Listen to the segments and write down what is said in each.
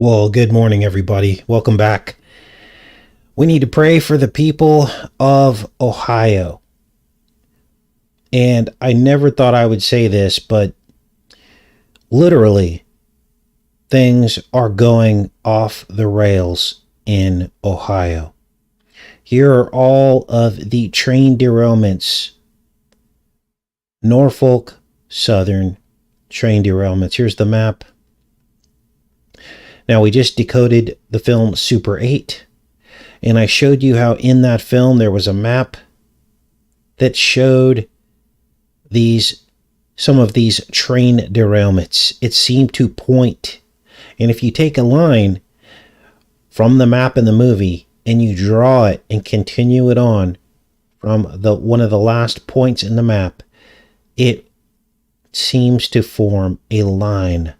Well, good morning, everybody. Welcome back. We need to pray for the people of Ohio. And I never thought I would say this, but literally, things are going off the rails in Ohio. Here are all of the train derailments. Norfolk Southern train derailments. Here's the map. Now, we just decoded the film Super 8, and I showed you how in that film there was a map that showed some of these train derailments. It seemed to point, and if you take a line from the map in the movie and you draw it and continue it on from one of the last points in the map, it seems to form a line.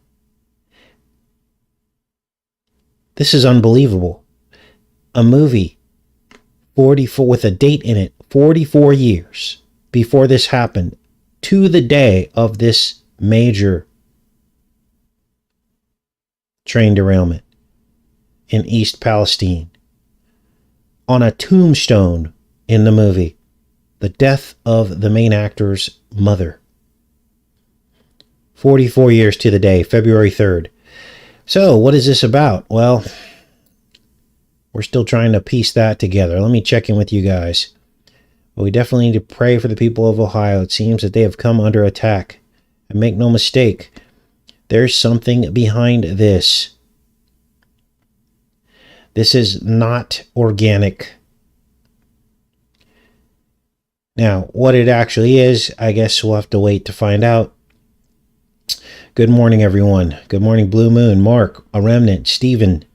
This is unbelievable. A movie 44 with a date in it, 44 years before this happened, to the day of this major train derailment in East Palestine. On a tombstone in the movie, the death of the main actor's mother. 44 years to the day, February 3rd. So, what is this about? Well, we're still trying to piece that together. Let me check in with you guys. But we definitely need to pray for the people of Ohio. It seems that they have come under attack. And make no mistake, there's something behind this. This is not organic. Now, what it actually is, I guess we'll have to wait to find out. Good morning, everyone. Good morning, Blue Moon, Mark, A Remnant, Steven.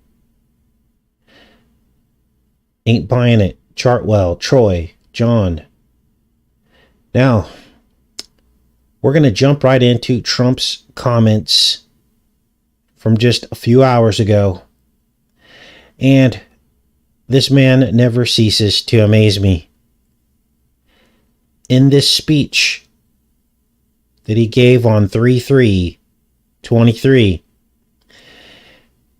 Ain't Buying It, Chartwell, Troy, John. Now, we're going to jump right into Trump's comments from just a few hours ago. And this man never ceases to amaze me. In this speech that he gave on 3/3/23,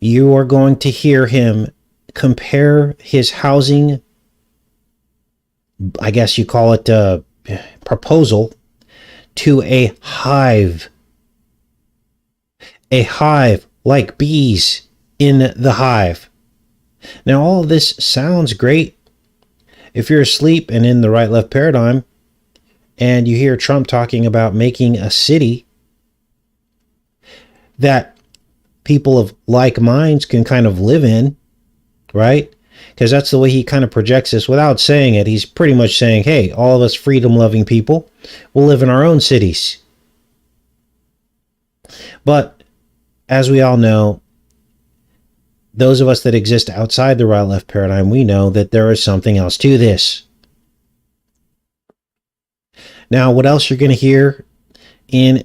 you are going to hear him compare his housing, I guess you call it a proposal, to a hive. A hive, like bees in the hive. Now, all of this sounds great if you're asleep and in the right-left paradigm, and you hear Trump talking about making a city that people of like minds can kind of live in, right? Because that's the way he kind of projects this without saying it. He's pretty much saying, hey, all of us freedom-loving people will live in our own cities. But as we all know, those of us that exist outside the right-left paradigm, we know that there is something else to this. Now, what else you're going to hear in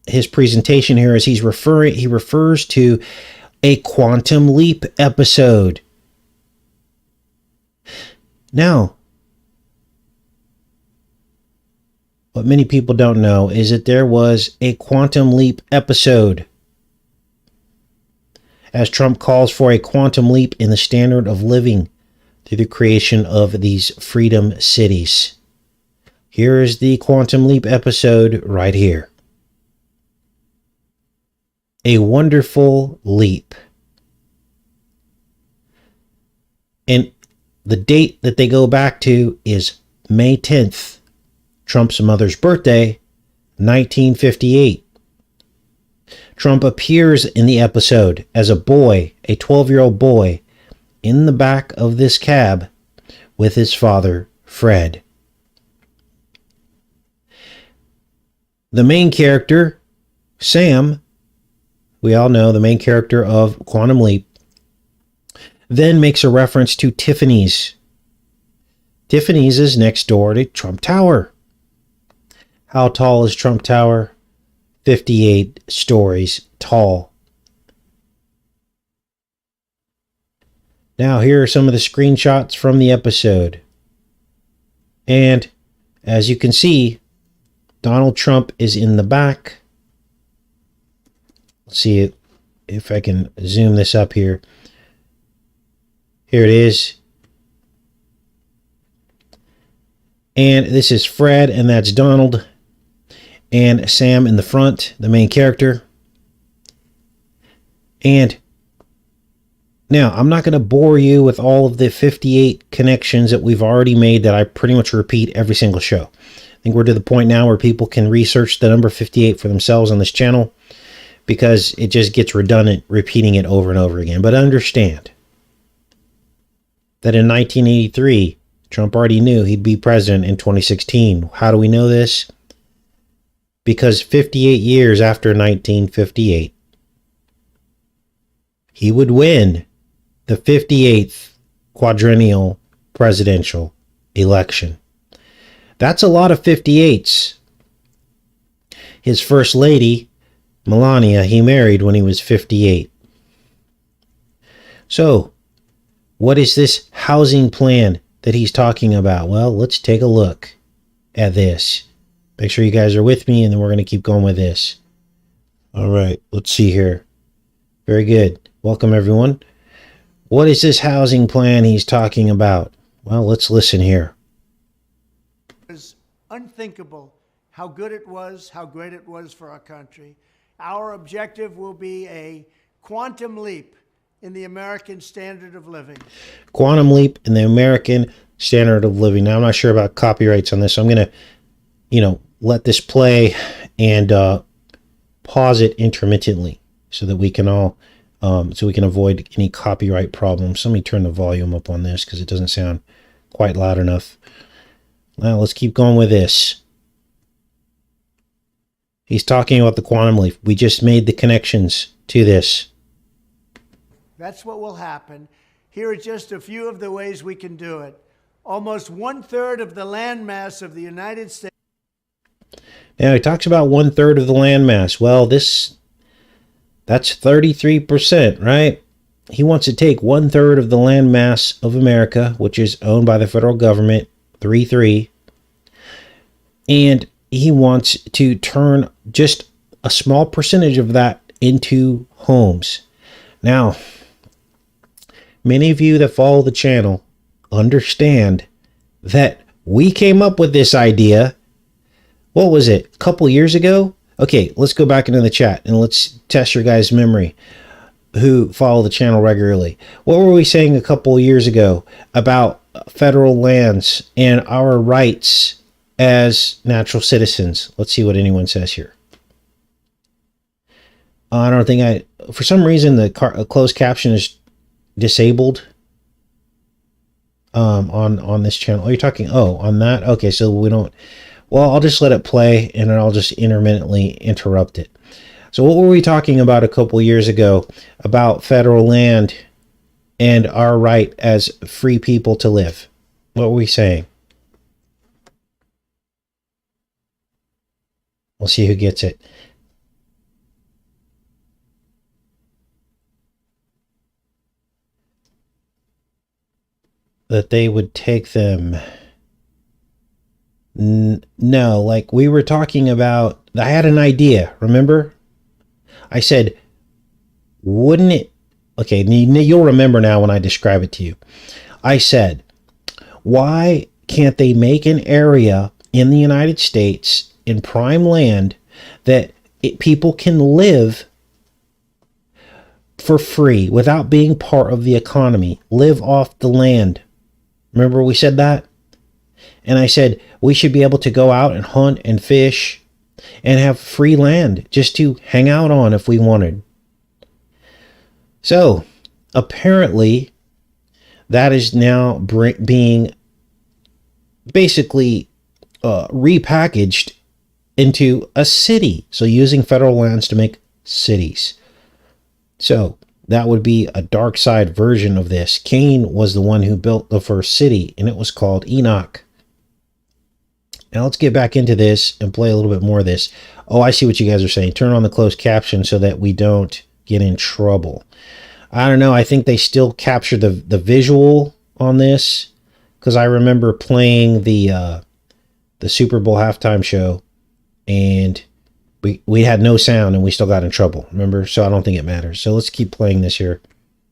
his presentation here is he refers to a quantum leap episode. Now, what many people don't know is that there was a quantum leap episode, as Trump calls for a quantum leap in the standard of living through the creation of these freedom cities. Here is the quantum leap episode right here. A wonderful leap. And the date that they go back to is May 10th, Trump's mother's birthday, 1958. Trump appears in the episode as a boy, a 12-year-old boy, in the back of this cab with his father, Fred. The main character, Sam, we all know the main character of Quantum Leap, then makes a reference to Tiffany's. Tiffany's is next door to Trump Tower. How tall is Trump Tower? 58 stories tall. Now, here are some of the screenshots from the episode. And as you can see, Donald Trump is in the back. Let's see it if I can zoom this up here. Here it is. And this is Fred, and that's Donald. And Sam in the front, the main character. And now, I'm not going to bore you with all of the 58 connections that we've already made that I pretty much repeat every single show. I think we're to the point now where people can research the number 58 for themselves on this channel, because it just gets redundant repeating it over and over again. But understand that in 1983, Trump already knew he'd be president in 2016. How do we know this? Because 58 years after 1958, he would win the 58th quadrennial presidential election. That's a lot of 58s. His first lady, Melania, he married when he was 58. So, what is this housing plan that he's talking about? Well, let's take a look at this. Make sure you guys are with me, and then we're going to keep going with this. All right, let's see here. Very good. Welcome, everyone. What is this housing plan he's talking about? Well, let's listen here. It was unthinkable how good it was, how great it was for our country. Our objective will be a quantum leap in the American standard of living. Quantum leap in the American standard of living. Now, I'm not sure about copyrights on this, so I'm going to, let this play and pause it intermittently so that we can all so we can avoid any copyright problems. Let me turn the volume up on this because it doesn't sound quite loud enough. Now let's keep going with this. He's talking about the quantum leap. We just made the connections to this. That's what will happen. Here are just a few of the ways we can do it. Almost 1/3 of the landmass of the United States. Now he talks about 1/3 of the landmass. Well, that's 33%, right? He wants to take 1/3 of the landmass of America, which is owned by the federal government, 3-3, and he wants to turn just a small percentage of that into homes. Now, many of you that follow the channel understand that we came up with this idea. What was it? A couple years ago? Okay, let's go back into the chat and let's test your guys' memory who follow the channel regularly. What were we saying a couple years ago about federal lands and our rights as natural citizens? Let's see what anyone says here. I don't think for some reason the closed caption is disabled on this channel. Are you talking, on that? Okay, so we don't. Well, I'll just let it play, and then I'll just intermittently interrupt it. So what were we talking about a couple years ago about federal land and our right as free people to live? What were we saying? We'll see who gets it. That they would take them. No, like we were talking about, I had an idea, remember? I said, wouldn't it, okay, you'll remember now when I describe it to you. I said, why can't they make an area in the United States in prime land that people can live for free without being part of the economy, live off the land? Remember we said that? And I said, we should be able to go out and hunt and fish and have free land just to hang out on if we wanted. So, apparently, that is now being basically repackaged into a city. So, using federal lands to make cities. So, that would be a dark side version of this. Cain was the one who built the first city, and it was called Enoch. Now let's get back into this and play a little bit more of this. Oh, I see what you guys are saying. Turn on the closed caption so that we don't get in trouble. I don't know. I think they still capture the visual on this, because I remember playing the Super Bowl halftime show, and We had no sound and we still got in trouble, remember? So I don't think it matters. So let's keep playing this here.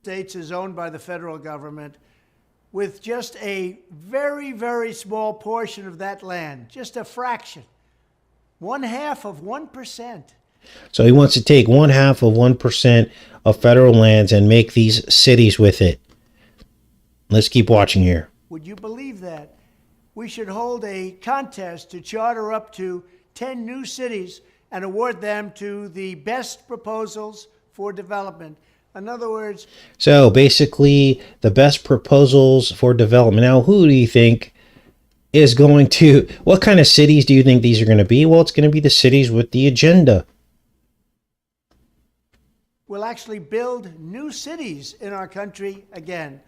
States is owned by the federal government, with just a very, very small portion of that land, just a fraction, 1/2 of 1%. So he wants to take 1/2 of 1% of federal lands and make these cities with it. Let's keep watching here. Would you believe that? We should hold a contest to charter up to 10 new cities and award them to the best proposals for development. In other words, so basically the best proposals for development. Now, who do you think is going to, what kind of cities do you think these are going to be? Well, it's going to be the cities with the agenda. we'll actually build new cities in our country again.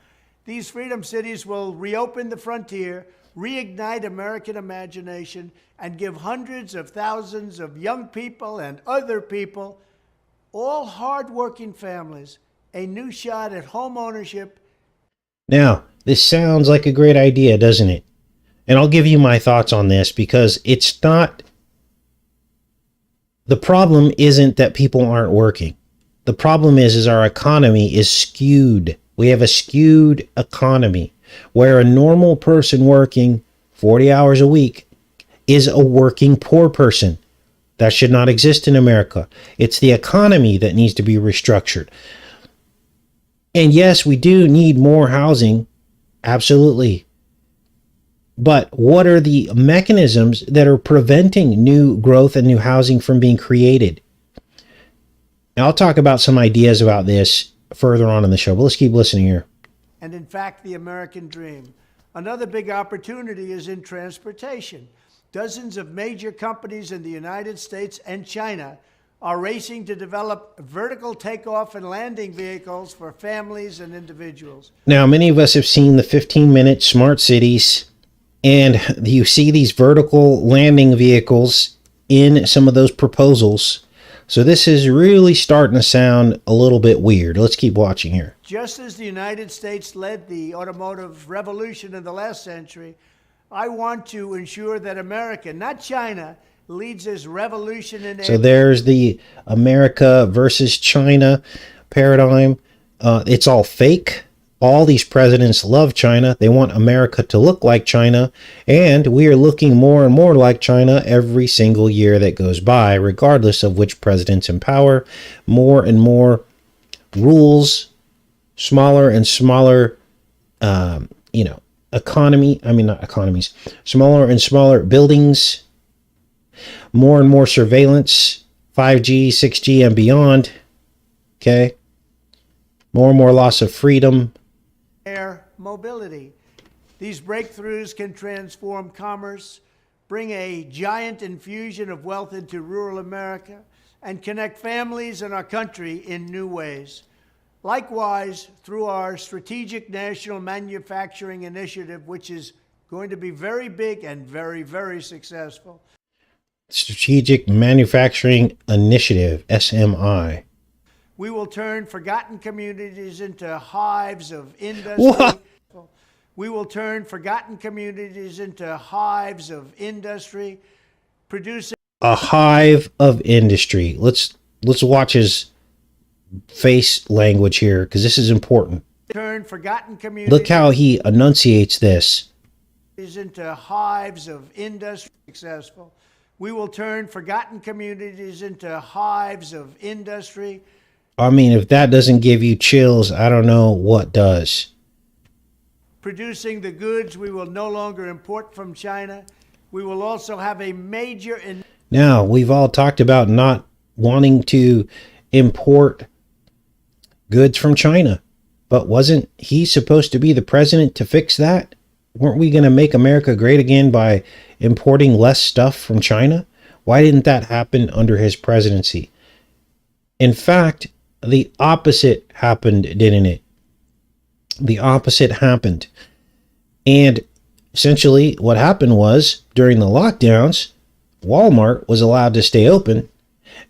These freedom cities will reopen the frontier, reignite American imagination, and give hundreds of thousands of young people and other people, all hardworking families, a new shot at home ownership. Now, this sounds like a great idea, doesn't it? And I'll give you my thoughts on this, because it's not, the problem isn't that people aren't working. The problem is our economy is skewed. We have a skewed economy where a normal person working 40 hours a week is a working poor person. That should not exist in America. It's the economy that needs to be restructured. And yes, we do need more housing. Absolutely. But what are the mechanisms that are preventing new growth and new housing from being created? Now, I'll talk about some ideas about this further on in the show, but let's keep listening here. And in fact, the American dream. Another big opportunity is in transportation. Dozens of major companies in the United States and China are racing to develop vertical takeoff and landing vehicles for families and individuals. Now, many of us have seen the 15-minute smart cities, and you see these vertical landing vehicles in some of those proposals. So this is really starting to sound a little bit weird. Let's keep watching here. Just as the United States led the automotive revolution in the last century, I want to ensure that America, not China, leads this revolution in. So there's the America versus China paradigm. It's all fake. All these presidents love China. They want America to look like China. And we are looking more and more like China every single year that goes by, regardless of which president's in power. More and more rules, smaller and smaller, smaller and smaller buildings, more and more surveillance, 5G, 6G, and beyond. Okay. More and more loss of freedom. Air mobility. These breakthroughs can transform commerce, bring a giant infusion of wealth into rural America, and connect families in our country in new ways. Likewise, through our Strategic National Manufacturing Initiative, which is going to be very big and very, very successful. Strategic Manufacturing Initiative, SMI. We will turn forgotten communities into hives of industry. What? We will turn forgotten communities into hives of industry, producing a hive of industry. Let's watch his face language here, because this is important. Turn forgotten communities. Look how he enunciates this. Into hives of industry successful. We will turn forgotten communities into hives of industry. I mean, if that doesn't give you chills, I don't know what does. Producing the goods we will no longer import from China. We will also have a major. Now, we've all talked about not wanting to import goods from China, but wasn't he supposed to be the president to fix that? Weren't we going to make America great again by importing less stuff from China? Why didn't that happen under his presidency? In fact, the opposite happened, didn't it? The opposite happened. And essentially what happened was, during the lockdowns, Walmart was allowed to stay open,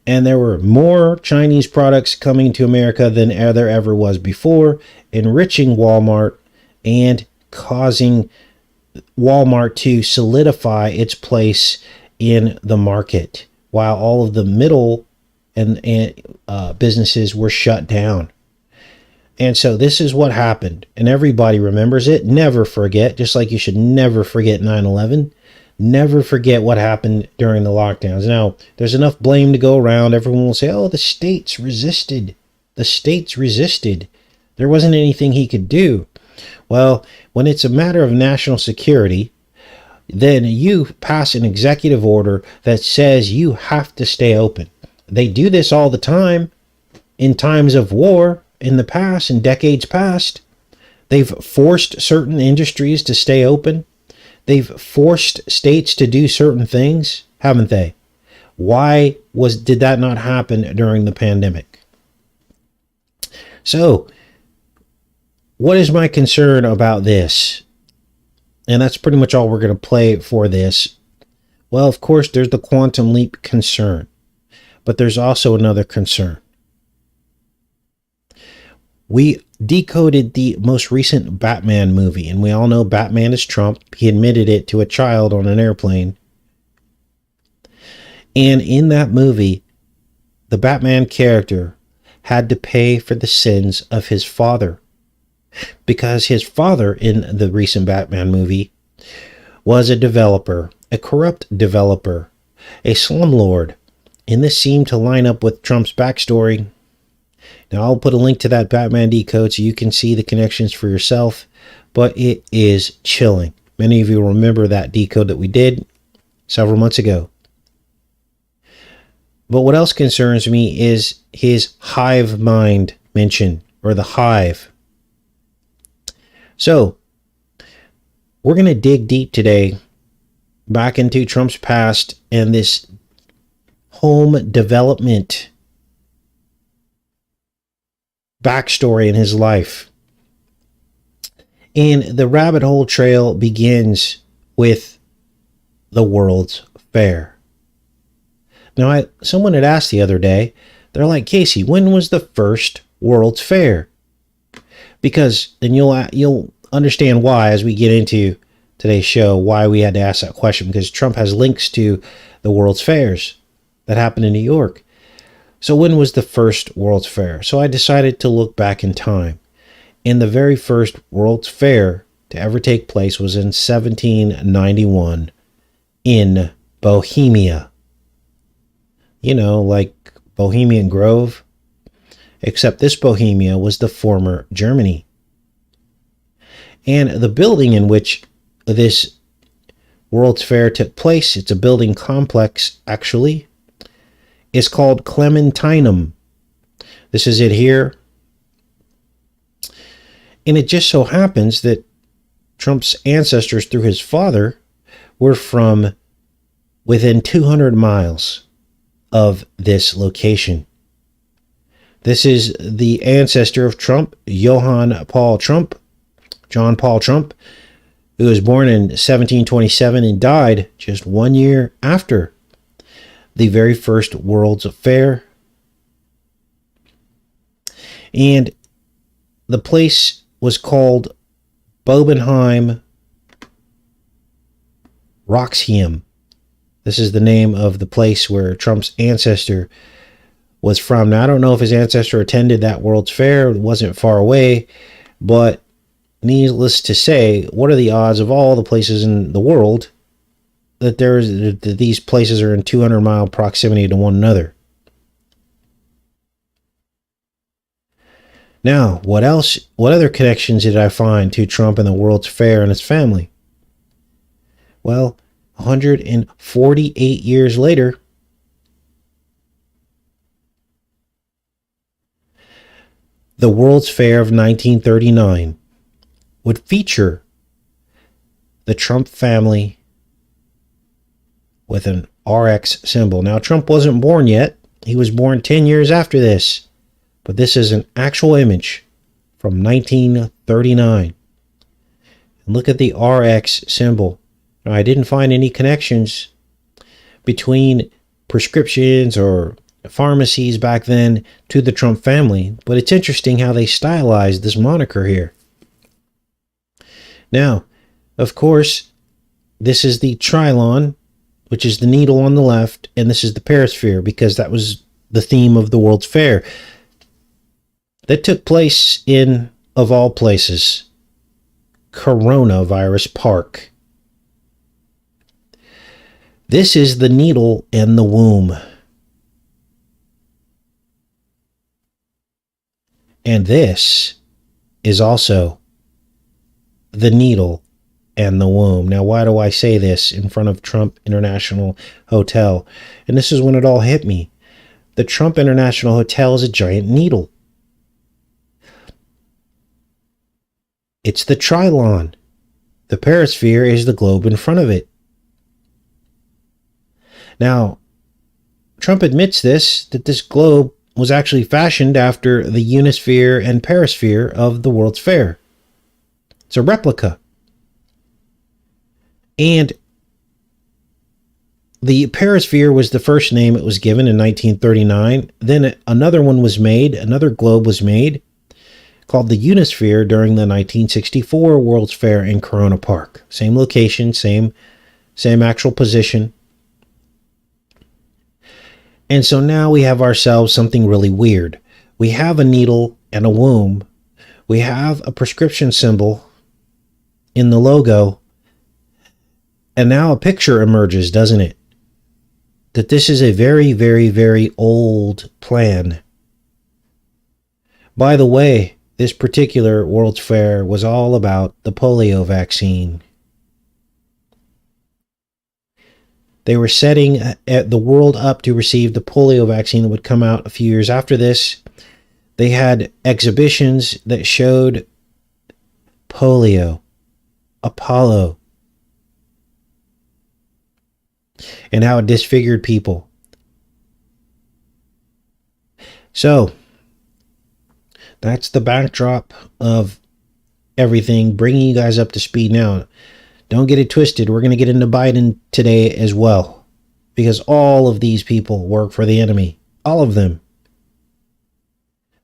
and there were more Chinese products coming to America than there ever was before, enriching Walmart and causing Walmart to solidify its place in the market. while all of the middle and businesses were shut down. And so this is what happened, and everybody remembers it. Never forget, just like you should never forget 9/11. Never forget what happened during the lockdowns. Now, there's enough blame to go around. Everyone will say, oh, the states resisted. The states resisted. There wasn't anything he could do. Well, when it's a matter of national security, then you pass an executive order that says you have to stay open. They do this all the time in times of war in the past, in decades past. They've forced certain industries to stay open. They've forced states to do certain things, haven't they? Why did that not happen during the pandemic? So, what is my concern about this? And that's pretty much all we're going to play for this. Well, of course, there's the quantum leap concern, but there's also another concern. We decoded the most recent Batman movie, and we all know Batman is Trump. He admitted it to a child on an airplane. And in that movie, the Batman character had to pay for the sins of his father, because his father in the recent Batman movie was a developer, a corrupt developer, a slumlord, and this seemed to line up with Trump's backstory. Now, I'll put a link to that Batman decode so you can see the connections for yourself, but it is chilling. Many of you remember that decode that we did several months ago. But what else concerns me is his hive mind mention, or the hive. So, we're going to dig deep today back into Trump's past and this home development backstory in his life. And the rabbit hole trail begins with the World's Fair. Now, someone had asked the other day, they're like, Casey, when was the first World's Fair? Because, and you'll understand why as we get into today's show, why we had to ask that question, because Trump has links to the World's Fairs that happened in New York. So when was the first World's Fair? So I decided to look back in time. And the very first World's Fair to ever take place was in 1791 in Bohemia. You know, like Bohemian Grove. Except this Bohemia was the former Germany. And the building in which this World's Fair took place, it's a building complex actually, is called Clementinum. This is it here. And it just so happens that Trump's ancestors through his father were from within 200 miles of this location. This is the ancestor of Trump, John Paul Trump, who was born in 1727 and died just 1 year after the very first World's Fair. And the place was called Bobenheim Roxheim. This is the name of the place where Trump's ancestor was from. Now, I don't know if his ancestor attended that World's Fair. It wasn't far away, but needless to say, what are the odds of all the places in the world that these places are in 200-mile proximity to one another? Now, what else? What other connections did I find to Trump and the World's Fair and his family? Well, 148 years later, the World's Fair of 1939 would feature the Trump family with an RX symbol. Now, Trump wasn't born yet. He was born 10 years after this. But this is an actual image from 1939. And look at the RX symbol. Now, I didn't find any connections between prescriptions or pharmacies back then to the Trump family, but it's interesting how they stylized this moniker here. Now, of course, this is the Trilon which is the needle on the left, and this is the perisphere, because that was the theme of the World's Fair. That took place in, of all places, Coronavirus Park. This is the needle and the womb. And this is also the needle and the womb. Now, why do I say this in front of Trump International Hotel? And this is when it all hit me. The Trump International Hotel is a giant needle. It's the trilon. The perisphere is the globe in front of it. Now, Trump admits that this globe was actually fashioned after the unisphere and perisphere of the World's Fair. It's a replica. And the perisphere was the first name it was given in 1939. Then another one was made, another globe was made, called the unisphere during the 1964 World's Fair in Corona Park. Same location, same actual position. And so now we have ourselves something really weird. We have a needle and a womb. We have a prescription symbol in the logo. And now a picture emerges, doesn't it? That this is a very, very, very old plan. By the way, this particular World's Fair was all about the polio vaccine. They were setting the world up to receive the polio vaccine that would come out a few years after this. They had exhibitions that showed polio, Apollo, and how it disfigured people. So, that's the backdrop of everything, bringing you guys up to speed now. Don't get it twisted. We're going to get into Biden today as well, because all of these people work for the enemy. All of them.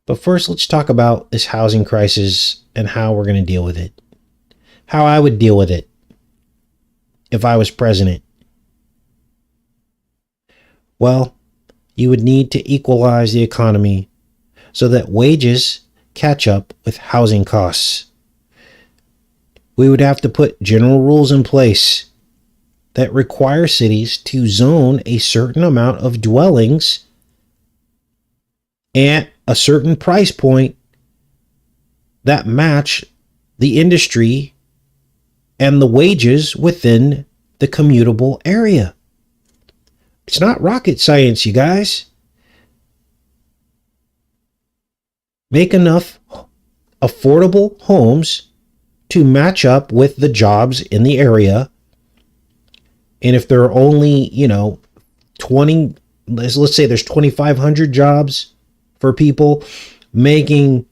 But first, let's talk about this housing crisis and how we're going to deal with it. How I would deal with it if I was president. Well, you would need to equalize the economy so that wages catch up with housing costs. We would have to put general rules in place that require cities to zone a certain amount of dwellings at a certain price point that match the industry and the wages within the commutable area. It's not rocket science, you guys. Make enough affordable homes to match up with the jobs in the area. And if there are only, 20, let's say there's 2,500 jobs for people making,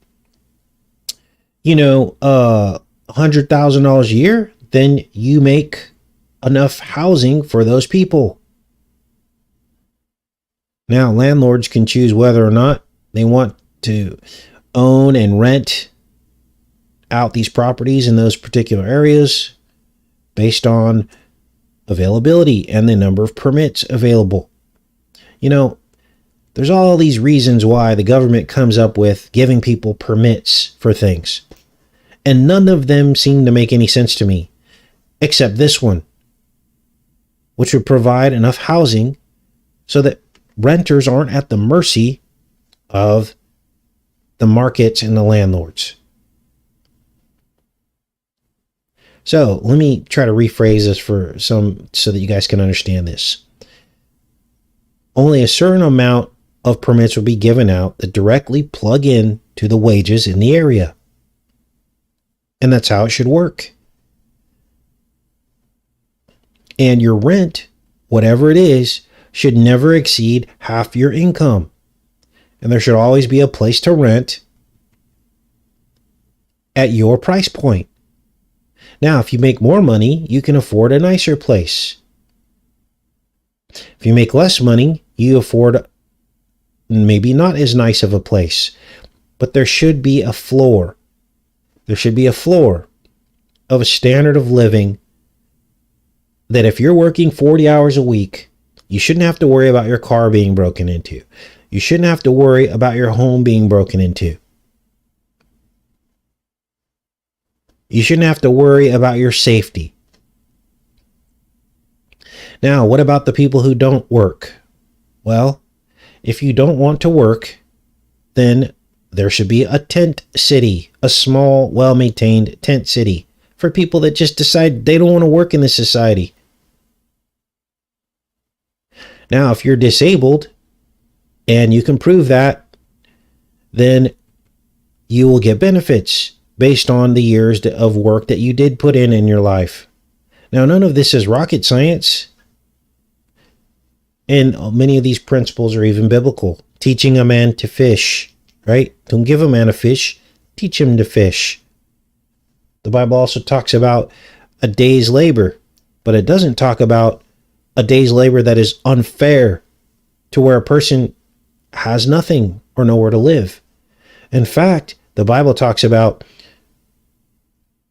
$100,000 a year, then you make enough housing for those people. Now, landlords can choose whether or not they want to own and rent out these properties in those particular areas based on availability and the number of permits available. There's all these reasons why the government comes up with giving people permits for things. And none of them seem to make any sense to me, except this one, which would provide enough housing so that renters aren't at the mercy of the markets and the landlords. So let me try to rephrase this so that you guys can understand this. Only a certain amount of permits will be given out that directly plug in to the wages in the area. And that's how it should work. And your rent, whatever it is, should never exceed half your income. And there should always be a place to rent at your price point. Now, if you make more money, you can afford a nicer place. If you make less money, you afford maybe not as nice of a place. But there should be a floor. There should be a floor of a standard of living that if you're working 40 hours a week, you shouldn't have to worry about your car being broken into. You shouldn't have to worry about your home being broken into. You shouldn't have to worry about your safety. Now, what about the people who don't work? Well, if you don't want to work, then there should be a tent city, a small, well-maintained tent city for people that just decide they don't want to work in this society. Now, if you're disabled and you can prove that, then you will get benefits based on the years of work that you did put in your life. Now, none of this is rocket science. And many of these principles are even biblical. Teaching a man to fish, right? Don't give a man a fish, teach him to fish. The Bible also talks about a day's labor, but it doesn't talk about a day's labor that is unfair to where a person has nothing or nowhere to live. In fact, the Bible talks about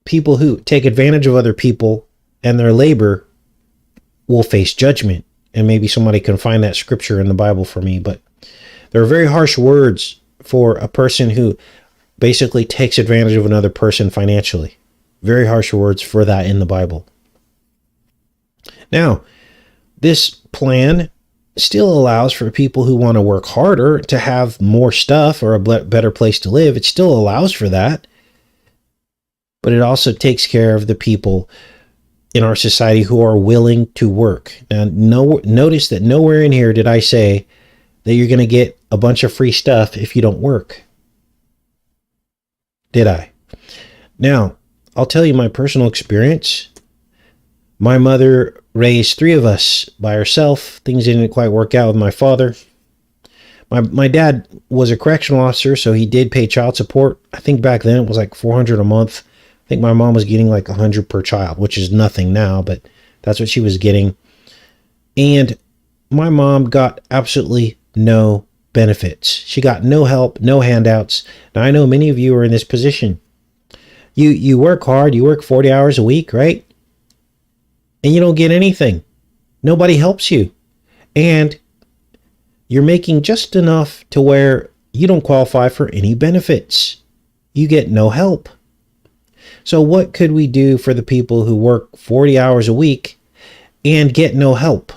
people who take advantage of other people and their labor will face judgment. And maybe somebody can find that scripture in the Bible for me, but there are very harsh words for a person who basically takes advantage of another person financially. Very harsh words for that in the Bible. Now, this plan still allows for people who want to work harder to have more stuff or a better place to live. It still allows for that. But it also takes care of the people in our society who are willing to work. Now, notice that nowhere in here did I say that you're going to get a bunch of free stuff if you don't work. Did I? Now, I'll tell you my personal experience. My mother raised 3 of us by herself. Things didn't quite work out with my father. My dad was a correctional officer, so he did pay child support. I think back then it was like $400 a month. I think my mom was getting like $100 per child, which is nothing now, but that's what she was getting. And my mom got absolutely no benefits. She got no help, no handouts. Now, I know many of you are in this position. You work hard, you work 40 hours a week, right? And you don't get anything. Nobody helps you. And you're making just enough to where you don't qualify for any benefits. You get no help. So what could we do for the people who work 40 hours a week and get no help?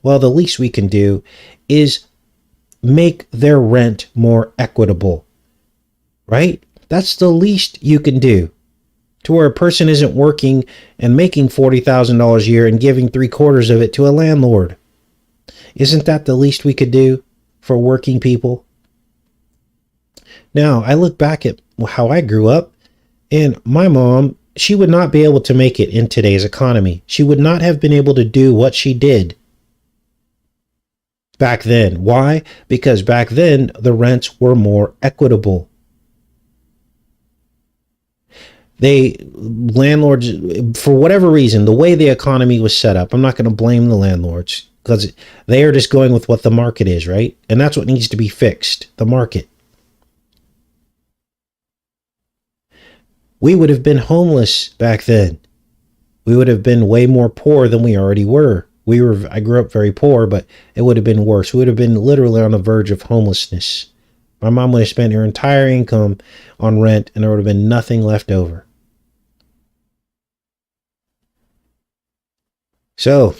Well, the least we can do is make their rent more equitable, right? That's the least you can do, to where a person isn't working and making $40,000 a year and giving 3/4 of it to a landlord. Isn't that the least we could do for working people? Now, I look back at how I grew up, and my mom, she would not be able to make it in today's economy. She would not have been able to do what she did back then. Why? Because back then, the rents were more equitable. Landlords, for whatever reason, the way the economy was set up, I'm not going to blame the landlords, because they are just going with what the market is, right? And that's what needs to be fixed, the market. We would have been homeless back then. We would have been way more poor than we already were. I grew up very poor, but it would have been worse. We would have been literally on the verge of homelessness. My mom would have spent her entire income on rent, and there would have been nothing left over. So,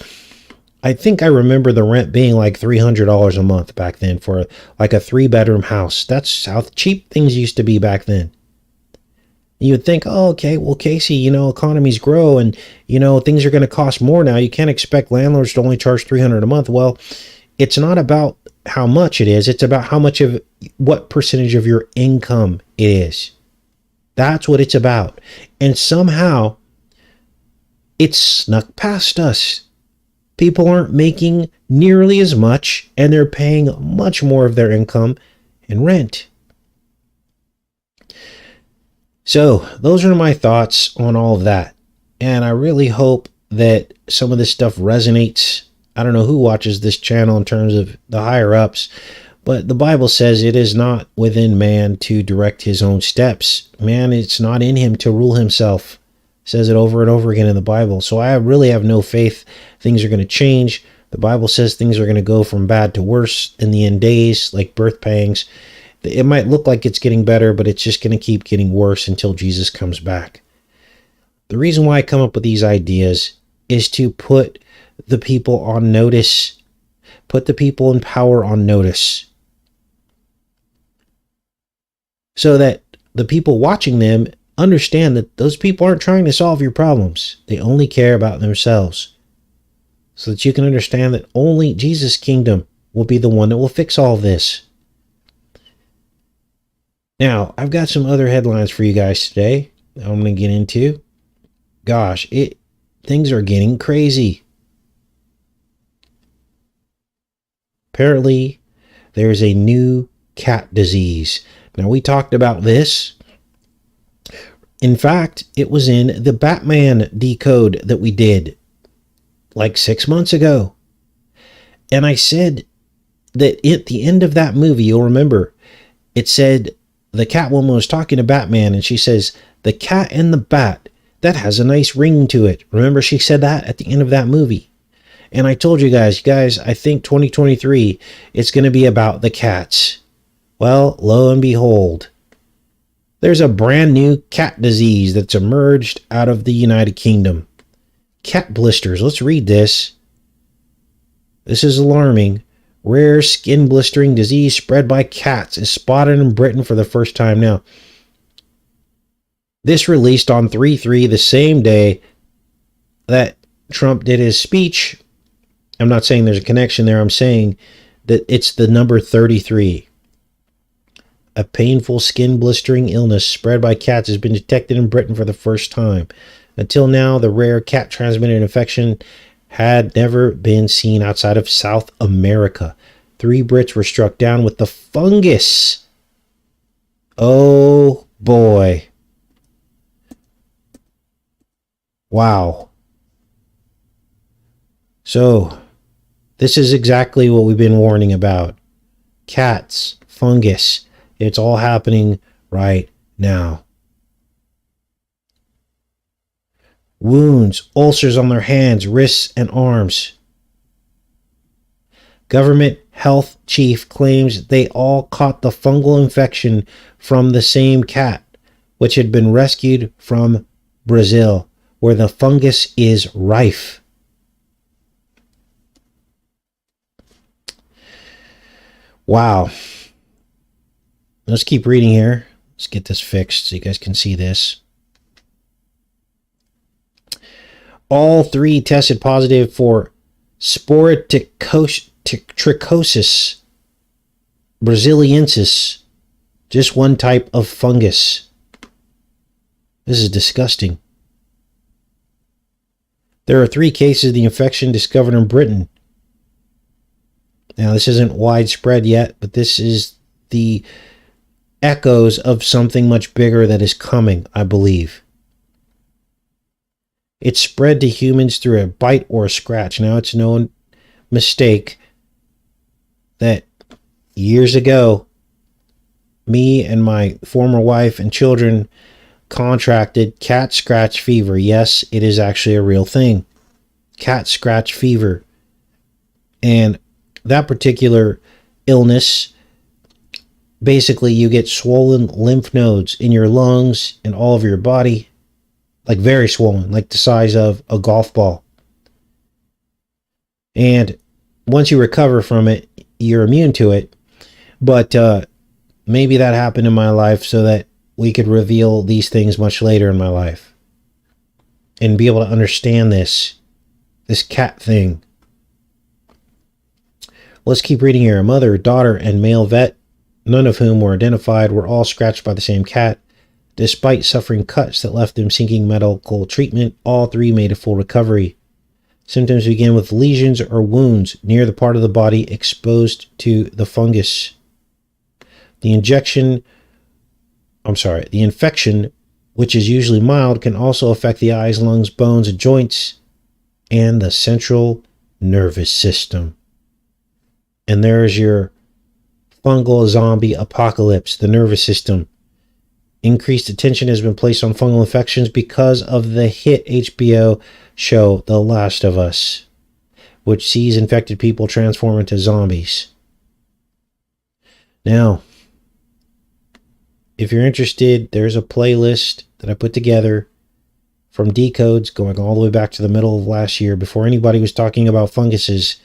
I think I remember the rent being like $300 a month back then for like a 3-bedroom house. That's how cheap things used to be back then. You would think, oh, okay, well, Casey, economies grow and, things are going to cost more now. You can't expect landlords to only charge $300 a month. Well, it's not about how much it is. It's about what percentage of your income it is. That's what it's about. And somehow it's snuck past us. People aren't making nearly as much, and they're paying much more of their income in rent. So those are my thoughts on all of that. And I really hope that some of this stuff resonates. I don't know who watches this channel in terms of the higher ups, but the Bible says it is not within man to direct his own steps. Man, it's not in him to rule himself. says it over and over again in the Bible. So I really have no faith things are going to change. The Bible says things are going to go from bad to worse in the end days, like birth pangs. It might look like it's getting better, but it's just going to keep getting worse until Jesus comes back. The reason why I come up with these ideas is to put the people on notice, put the people in power on notice, so that the people watching them understand that those people aren't trying to solve your problems. They only care about themselves. So that you can understand that only Jesus' kingdom will be the one that will fix all this. Now, I've got some other headlines for you guys today that I'm going to get into. Gosh, things are getting crazy. Apparently, there's a new cat disease. Now, we talked about this. In fact, it was in the Batman decode that we did like 6 months ago. And I said that at the end of that movie, you'll remember, it said the Catwoman was talking to Batman and she says, "The cat and the bat, that has a nice ring to it." Remember, she said that at the end of that movie. And I told you guys, I think 2023, it's going to be about the cats. Well, lo and behold, there's a brand new cat disease that's emerged out of the United Kingdom. Cat blisters. Let's read this. This is alarming. Rare skin blistering disease spread by cats is spotted in Britain for the first time. Now, this released on 3/3, the same day that Trump did his speech. I'm not saying there's a connection there. I'm saying that it's the number 33. A painful skin blistering illness spread by cats has been detected in Britain for the first time. Until now, the rare cat-transmitted infection had never been seen outside of South America. 3 Brits were struck down with the fungus. Oh boy. Wow. So, this is exactly what we've been warning about. Cats, fungus. It's all happening right now. Wounds, ulcers on their hands, wrists, and arms. Government health chief claims they all caught the fungal infection from the same cat, which had been rescued from Brazil, where the fungus is rife. Wow. Let's keep reading here. Let's get this fixed so you guys can see this. All 3 tested positive for Sporotrichosis brasiliensis, just one type of fungus. This is disgusting. There are 3 cases of the infection discovered in Britain. Now, this isn't widespread yet, but this is the echoes of something much bigger that is coming, I believe. It's spread to humans through a bite or a scratch. Now, it's no mistake that years ago, me and my former wife and children contracted cat scratch fever. Yes, it is actually a real thing. Cat scratch fever. And that particular illness, basically you get swollen lymph nodes in your lungs and all over your body, like very swollen, like the size of a golf ball. And once you recover from it, you're immune to it. But maybe that happened in my life so that we could reveal these things much later in my life and be able to understand this cat thing. Let's keep reading here. A mother, daughter, and male vet, none of whom were identified, were all scratched by the same cat. Despite suffering cuts that left them seeking medical treatment, all 3 made a full recovery. Symptoms begin with lesions or wounds near the part of the body exposed to the fungus. The infection, which is usually mild, can also affect the eyes, lungs, bones, and joints, and the central nervous system. And there's your fungal zombie apocalypse, the nervous system. Increased attention has been placed on fungal infections because of the hit HBO show The Last of Us, which sees infected people transform into zombies. Now, if you're interested, there's a playlist that I put together from Decodes going all the way back to the middle of last year, before anybody was talking about funguses,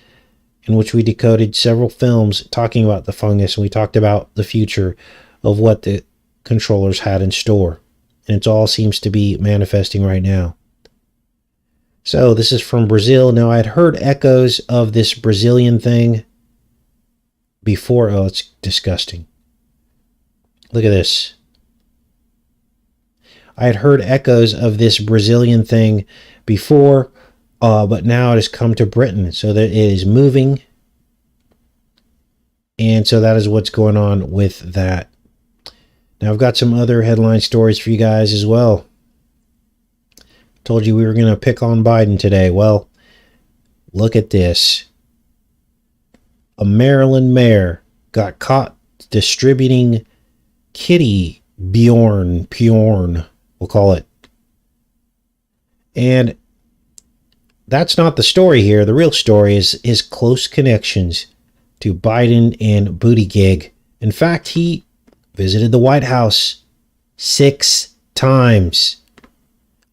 in which we decoded several films talking about the fungus, and we talked about the future of what the controllers had in store. And it all seems to be manifesting right now. So this is from Brazil. Now, I'd heard echoes of this Brazilian thing before. Oh, it's disgusting. Look at this. I had heard echoes of this Brazilian thing before, but now it has come to Britain. So that it is moving. And so that is what's going on with that. Now, I've got some other headline stories for you guys as well. Told you we were going to pick on Biden today. Well, look at this. A Maryland mayor got caught distributing kitty porn, we'll call it. And that's not the story here. The real story is his close connections to Biden and Bootygig. In fact, he visited the White House 6 times.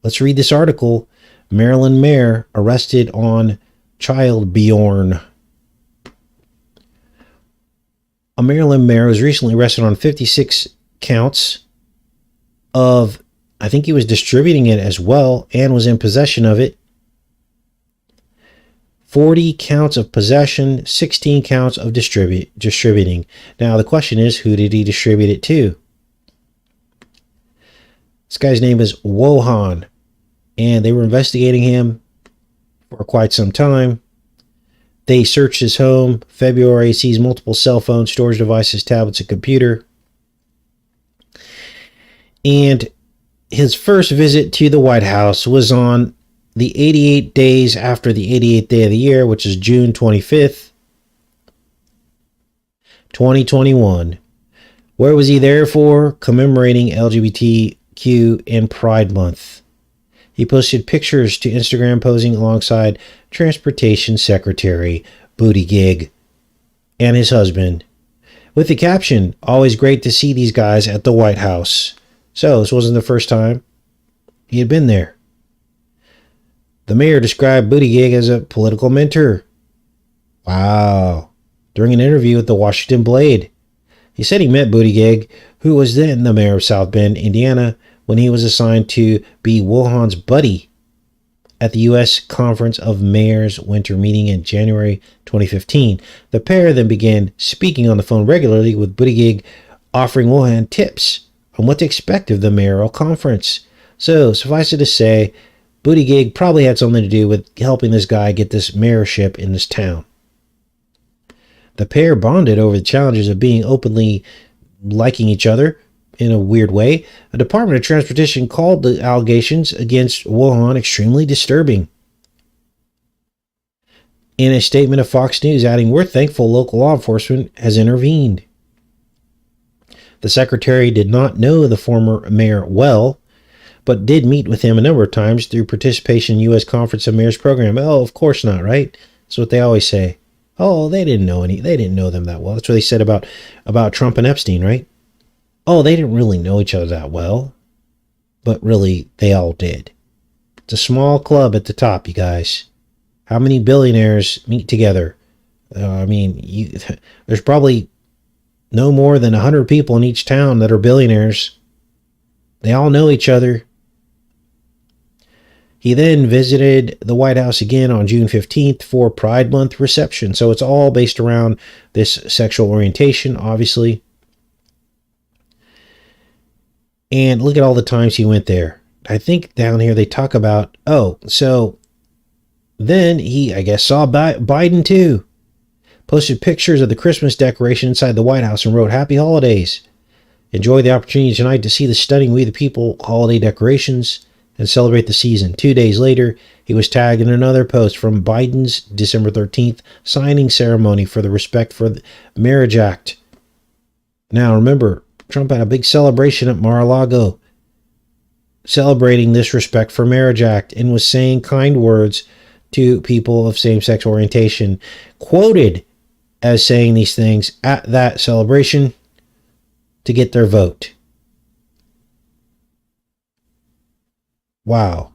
Let's read this article. Maryland mayor arrested on child porn. A Maryland mayor was recently arrested on 56 counts of, I think he was distributing it as well and was in possession of it. 40 counts of possession, 16 counts of distributing. Now, the question is, who did he distribute it to? This guy's name is Wohan, and they were investigating him for quite some time. They searched his home. February sees multiple cell phones, storage devices, tablets, and computer. And his first visit to the White House was on the 88 days after the 88th day of the year, which is June 25th, 2021. Where was he there for? Commemorating LGBTQ and Pride Month. He posted pictures to Instagram posing alongside Transportation Secretary Bootygig and his husband, with the caption, "Always great to see these guys at the White House." So this wasn't the first time he had been there. The mayor described Bootygig as a political mentor. Wow. During an interview with the Washington Blade, he said he met Bootygig, who was then the mayor of South Bend, Indiana, when he was assigned to be Wohan's buddy at the U.S. Conference of Mayors winter meeting in January 2015. The pair then began speaking on the phone regularly, with Bootygig offering Wohan tips on what to expect of the mayoral conference. So, suffice it to say, Bootygig probably had something to do with helping this guy get this mayorship in this town. The pair bonded over the challenges of being openly liking each other in a weird way. The Department of Transportation called the allegations against Wohan extremely disturbing. In a statement of Fox News, adding, "We're thankful local law enforcement has intervened." The secretary did not know the former mayor well, but did meet with him a number of times through participation in U.S. Conference of Mayors program. Oh, of course not, right? That's what they always say. Oh, they didn't know them that well. That's what they said about Trump and Epstein, right? Oh, they didn't really know each other that well. But really, they all did. It's a small club at the top, you guys. How many billionaires meet together? There's probably no more than 100 people in each town that are billionaires. They all know each other. He then visited the White House again on June 15th for Pride Month reception. So it's all based around this sexual orientation, obviously. And look at all the times he went there. I think down here they talk about, so then he, I guess, saw Biden too. Posted pictures of the Christmas decoration inside the White House and wrote, "Happy Holidays. Enjoy the opportunity tonight to see the stunning We the People holiday decorations and celebrate the season." 2 days later, he was tagged in another post from Biden's December 13th signing ceremony for the Respect for the Marriage Act. Now, remember, Trump had a big celebration at Mar-a-Lago, celebrating this Respect for Marriage Act, and was saying kind words to people of same-sex orientation, quoted as saying these things at that celebration to get their vote. Wow.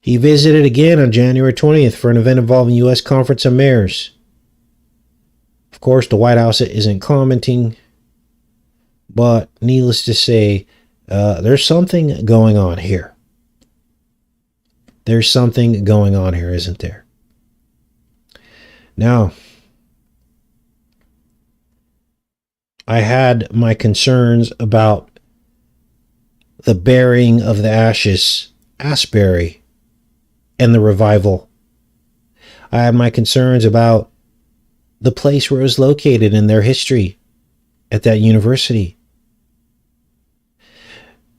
He visited again on January 20th for an event involving U.S. Conference of Mayors. Of course, the White House isn't commenting, but needless to say, there's something going on here. There's something going on here, isn't there? Now, I had my concerns about the burying of the ashes, Asbury, and the revival. I had my concerns about the place where it was located in their history at that university,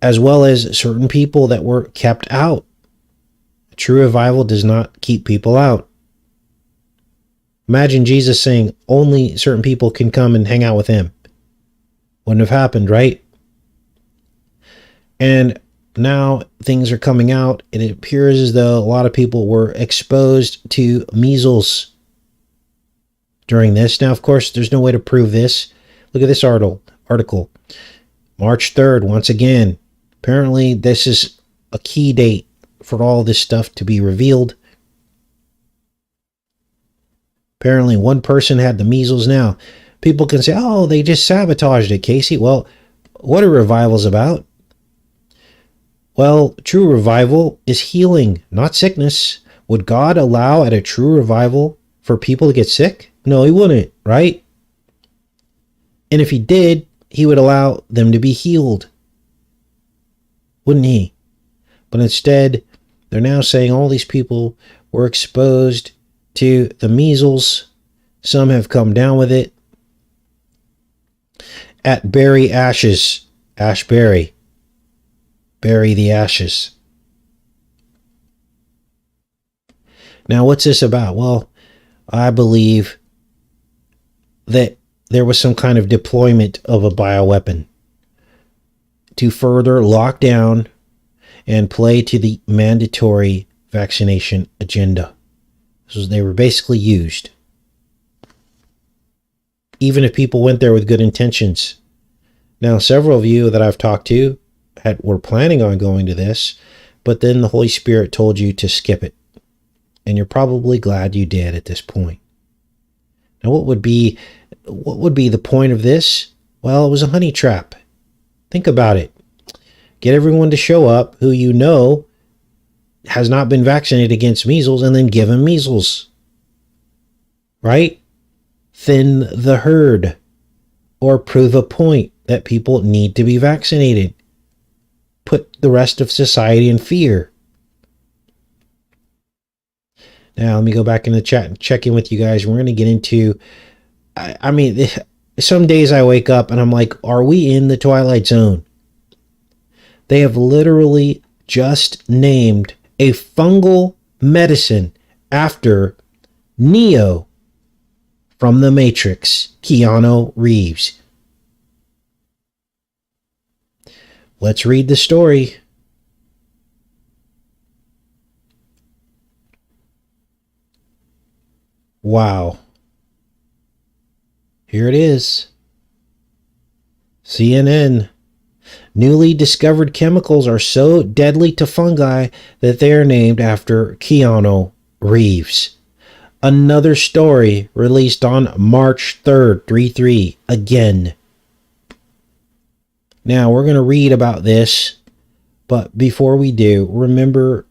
as well as certain people that were kept out. A true revival does not keep people out. Imagine Jesus saying only certain people can come and hang out with him. Wouldn't have happened, right? And now things are coming out, and it appears as though a lot of people were exposed to measles during this. Now, of course, there's no way to prove this. Look at this article. March 3rd, once again. Apparently, this is a key date for all this stuff to be revealed. Apparently, one person had the measles. Now, people can say, oh, they just sabotaged it, Casey. Well, what are revivals about? Well, true revival is healing, not sickness. Would God allow at a true revival for people to get sick? No, he wouldn't, right? And if he did, he would allow them to be healed. Wouldn't he? But instead, they're now saying all these people were exposed to the measles. Some have come down with it. At Bury Ashes, Ashbury. Bury the ashes. Now, what's this about? Well, I believe that there was some kind of deployment of a bioweapon to further lock down and play to the mandatory vaccination agenda. So they were basically used. Even if people went there with good intentions. Now, several of you that I've talked to were planning on going to this, but then the Holy Spirit told you to skip it. And you're probably glad you did at this point. Now, what would be the point of this? Well, it was a honey trap. Think about it. Get everyone to show up who you know has not been vaccinated against measles, and then give them measles. Right? Thin the herd, or prove a point that people need to be vaccinated. Put the rest of society in fear. Now, let me go back in the chat and check in with you guys. We're going to get into, I mean, some days I wake up and I'm like, are we in the Twilight Zone? They have literally just named a fungal medicine after Neo from The Matrix, Keanu Reeves. Let's read the story. Wow. Here it is. CNN. Newly discovered chemicals are so deadly to fungi that they are named after Keanu Reeves. Another story released on March 3rd, 3/3, again. Now, we're going to read about this, but before we do, remember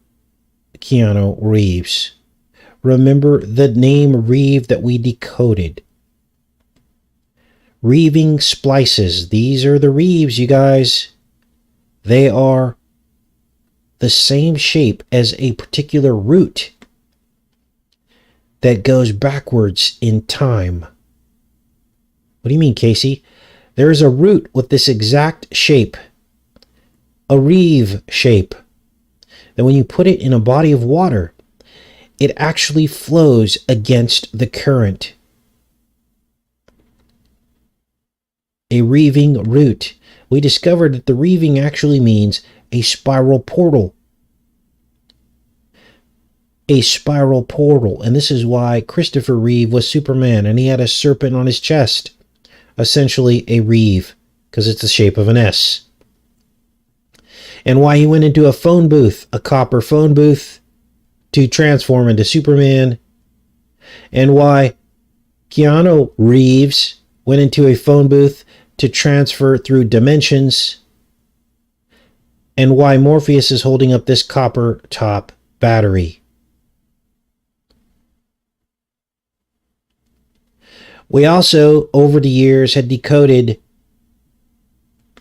Keanu Reeves. Remember the name Reeve that we decoded. Reeving splices. These are the Reeves, you guys. They are the same shape as a particular root that goes backwards in time. What do you mean, Casey? There is a root with this exact shape, a Reeve shape, that when you put it in a body of water, it actually flows against the current. a reeving root. We discovered that the reeving actually means a spiral portal. A spiral portal. And this is why Christopher Reeve was Superman and he had a serpent on his chest. Essentially a Reeve, because it's the shape of an S. And why he went into a phone booth, a copper phone booth, to transform into Superman. And why Keanu Reeves went into a phone booth to transfer through dimensions. And why Morpheus is holding up this copper top battery. We also, over the years, had decoded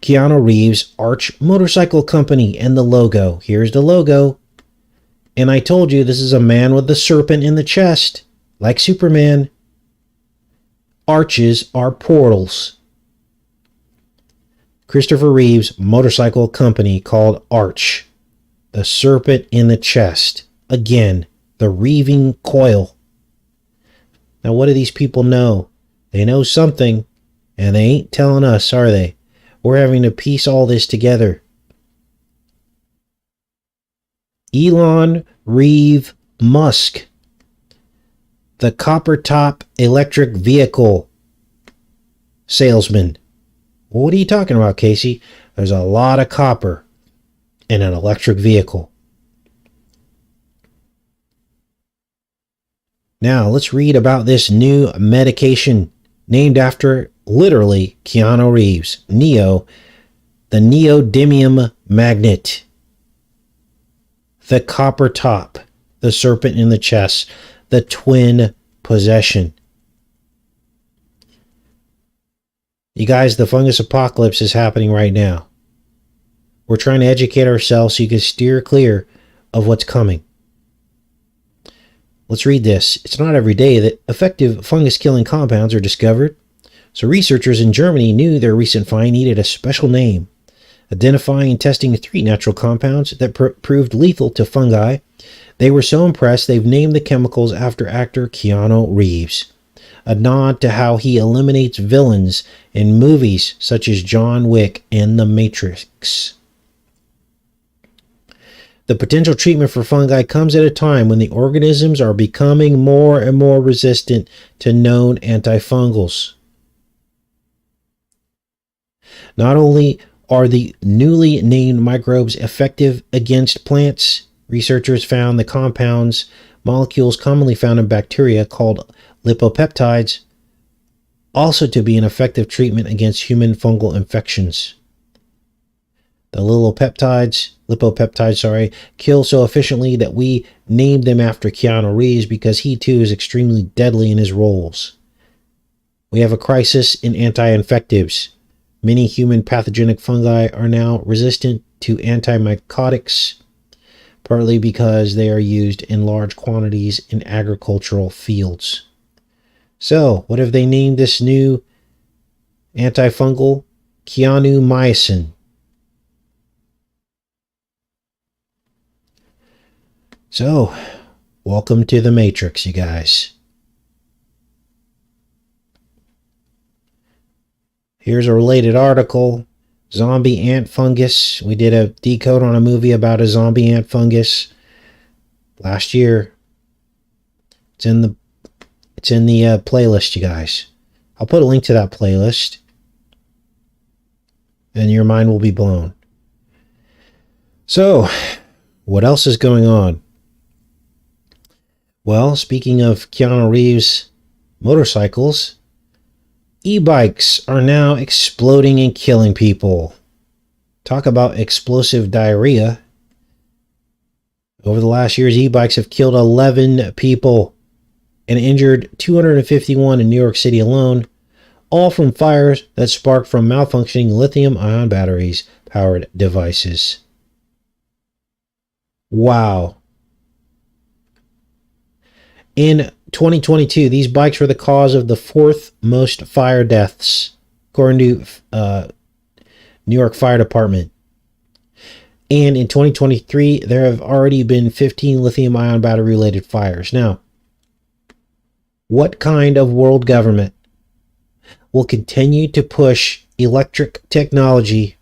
Keanu Reeves' Arch Motorcycle Company and the logo. Here's the logo. And I told you this is a man with the serpent in the chest, like Superman. Arches are portals. Christopher Reeves' motorcycle company called Arch. The serpent in the chest. Again, the reeving coil. Now, what do these people know? They know something, and they ain't telling us, are they? We're having to piece all this together. Elon Reeve Musk, the copper top electric vehicle salesman. What are you talking about, Casey? There's a lot of copper in an electric vehicle. Now, let's read about this new medication named after, literally, Keanu Reeves. Neo, the neodymium magnet. The copper top, the serpent in the chest, the twin possession. You guys, the fungus apocalypse is happening right now. We're trying to educate ourselves so you can steer clear of what's coming. Let's read this. It's not every day that effective fungus-killing compounds are discovered, so researchers in Germany knew their recent find needed a special name. Identifying and testing 3 natural compounds that proved lethal to fungi, they were so impressed they've named the chemicals after actor Keanu Reeves, a nod to how he eliminates villains in movies such as John Wick and The Matrix. The potential treatment for fungi comes at a time when the organisms are becoming more and more resistant to known antifungals. Not only are the newly named microbes effective against plants, researchers found the compounds, molecules commonly found in bacteria called lipopeptides, also to be an effective treatment against human fungal infections. The lipopeptides, kill so efficiently that we named them after Keanu Reeves because he too is extremely deadly in his roles. We have a crisis in anti-infectives. Many human pathogenic fungi are now resistant to antimycotics, partly because they are used in large quantities in agricultural fields. So, what have they named this new antifungal? Keanu-mycin. So, welcome to the Matrix, you guys. Here's a related article. Zombie ant fungus. We did a decode on a movie about a zombie ant fungus last year. It's in the playlist, you guys. I'll put a link to that playlist, and your mind will be blown. So, what else is going on? Well, speaking of Keanu Reeves motorcycles, e-bikes are now exploding and killing people. Talk about explosive diarrhea. Over the last years, e-bikes have killed 11 people and injured 251 in New York City alone, all from fires that sparked from malfunctioning lithium-ion batteries powered devices. Wow. In 2022, these bikes were the cause of the 4th most fire deaths, according to New York Fire Department. And in 2023, there have already been 15 lithium-ion battery-related fires. Now, what kind of world government will continue to push electric technology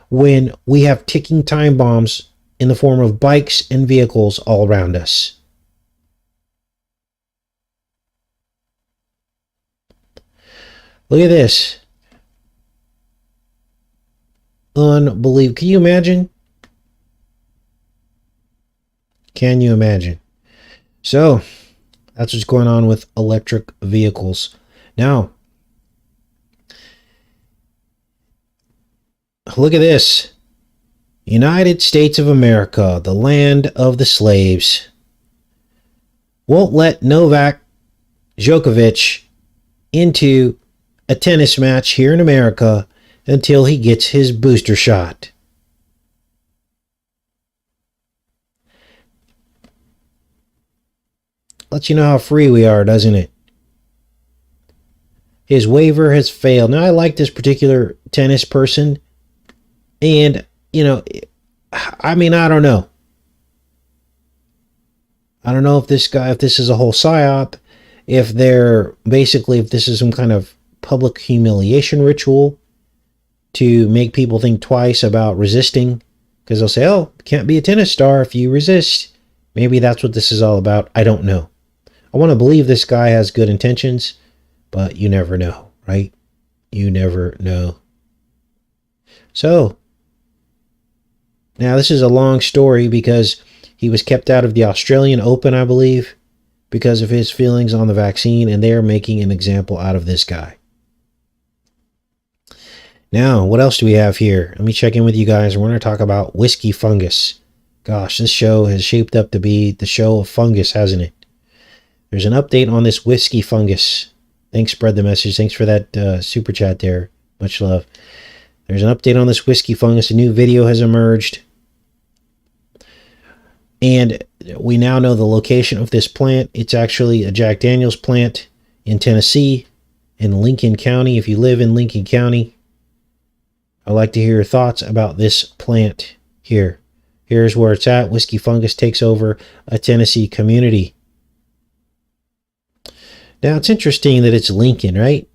when we have ticking time bombs in the form of bikes and vehicles all around us? Look at this. Unbelievable. Can you imagine? Can you imagine? So, that's what's going on with electric vehicles. Now, look at this. United States of America, the land of the slaves, won't let Novak Djokovic into a tennis match here in America until he gets his booster shot. Lets you know how free we are, doesn't it? His waiver has failed. Now, I like this particular tennis person, and, you know, I mean, I don't know. I don't know if this is a whole psyop, if this is some kind of public humiliation ritual to make people think twice about resisting, because they'll say, oh, can't be a tennis star if you resist. Maybe that's what this is all about. I don't know. I want to believe this guy has good intentions, but you never know, right? You never know. So, now this is a long story because he was kept out of the Australian Open, I believe, because of his feelings on the vaccine, and they're making an example out of this guy. Now, what else do we have here? Let me check in with you guys. We're going to talk about whiskey fungus. Gosh, this show has shaped up to be the show of fungus, hasn't it? There's an update on this whiskey fungus. Thanks, Spread the Message. Thanks for that super chat there. Much love. There's an update on this whiskey fungus. A new video has emerged. And we now know the location of this plant. It's actually a Jack Daniels plant in Tennessee, in Lincoln County. If you live in Lincoln County, I'd like to hear your thoughts about this plant here. Here's where it's at. Whiskey fungus takes over a Tennessee community. Now, it's interesting that it's Lincoln, right?